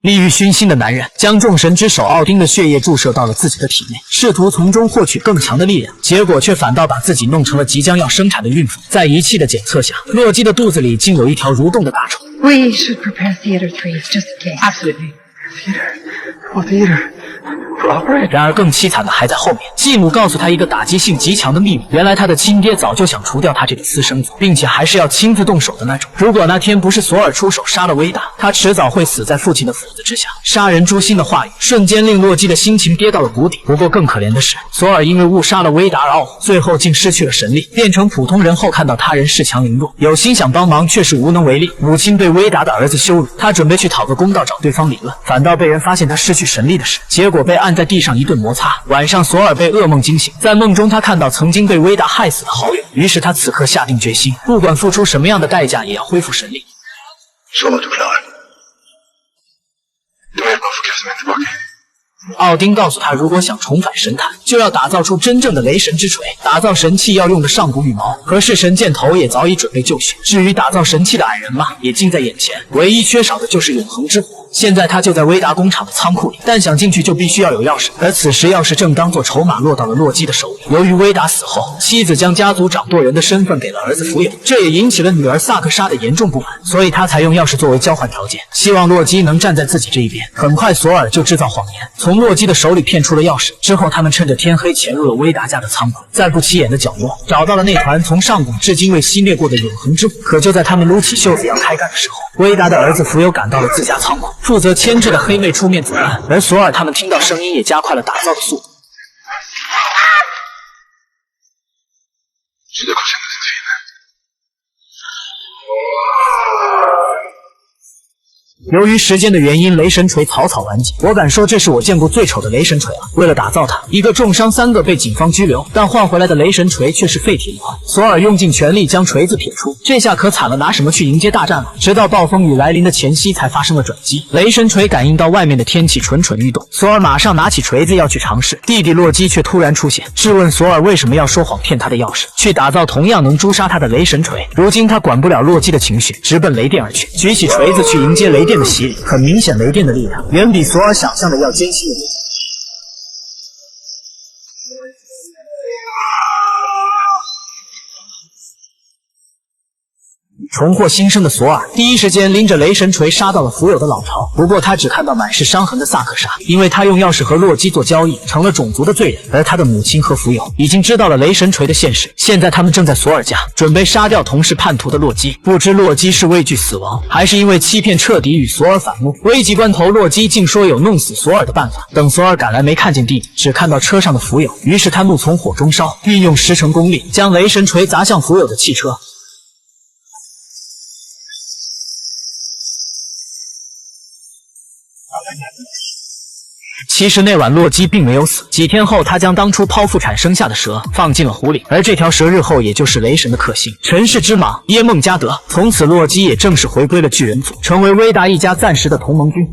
利欲熏心的男人将众神之手奥丁的血液注射到了自己的体内，试图从中获取更强的力量，结果却反倒把自己弄成了即将要生产的孕妇。在仪器的检测下，洛基的肚子里竟有一条蠕动的大虫。We should prepare theater 3 just in case. Absolutely. What theater? 然而更凄惨的还在后面，继母告诉他一个打击性极强的秘密，原来他的亲爹早就想除掉他这个私生子，并且还是要亲自动手的那种。如果那天不是索尔出手杀了威达，他迟早会死在父亲的斧子之下。杀人诛心的话语瞬间令洛基的心情跌到了谷底。不过更可怜的是，索尔因为误杀了威达而懊悔，最后竟失去了神力，变成普通人后看到他人恃强凌弱，有心想帮忙却是无能为力。母亲对威达的儿子羞辱，他准备去讨个公道找对方理论，反倒被人发现他失去神力的事，结果被按在地上一顿摩擦。晚上索尔被噩梦惊醒，在梦中他看到曾经被威达害死的好友，于是他此刻下定决心，不管付出什么样的代价也要恢复神力。Solo too klaar. Doe je het maar verkeerd te pakken. 奥丁告诉他，如果想重返神坛，就要打造出真正的雷神之锤。打造神器要用的上古羽毛，可是神箭头也早已准备就绪。至于打造神器的矮人马，也近在眼前，唯一缺少的就是永恒之火。现在他就在威达工厂的仓库里，但想进去就必须要有钥匙。而此时钥匙正当作筹码落到了洛基的手里。由于威达死后，妻子将家族掌舵人的身份给了儿子福友，这也引起了女儿萨克莎的严重不满，所以他才用钥匙作为交换条件，希望洛基能站在自己这一边。很快索尔就制造谎言，从洛基的手里骗出了钥匙。之后他们趁着天黑潜入了威达家的仓库，在不起眼的角落找到了那团从上古至今未熄灭过的永恒之火。可就在他们撸起袖子要开干的时候，威达的儿子福友赶到了自家仓库，负责牵制的黑妹出面阻拦，而索尔他们听到声音也加快了打造的速度。由于时间的原因，雷神锤草草完结。我敢说，这是我见过最丑的雷神锤了。为了打造它，一个重伤，3个被警方拘留，但换回来的雷神锤却是废铁一块。索尔用尽全力将锤子撇出，这下可惨了，拿什么去迎接大战了？直到暴风雨来临的前夕才发生了转机。雷神锤感应到外面的天气蠢蠢欲动，索尔马上拿起锤子要去尝试，弟弟洛基却突然出现，质问索尔为什么要说谎骗他的钥匙，去打造同样能诛杀他的雷神锤。如今他管不了洛基的情绪，直奔雷电而去，举起锤子去迎接雷电的洗礼。很明显，雷电的力量远比索尔想象的要艰辛得多。重获新生的索尔第一时间拎着雷神锤杀到了福友的老巢，不过他只看到满是伤痕的萨克莎，因为他用钥匙和洛基做交易，成了种族的罪人。而他的母亲和福友已经知道了雷神锤的现实，现在他们正在索尔家准备杀掉同是叛徒的洛基。不知洛基是畏惧死亡，还是因为欺骗彻底与索尔反目。危急关头，洛基竟说有弄死索尔的办法。等索尔赶来，没看见弟弟，只看到车上的福友，于是他怒从火中烧，运用10成功力将雷神锤砸向福友的汽车。其实那晚洛基并没有死，几天后他将当初剖腹产生下的蛇放进了湖里，而这条蛇日后也就是雷神的克星尘世之蟒耶梦加德。从此洛基也正式回归了巨人族，成为威达一家暂时的同盟军。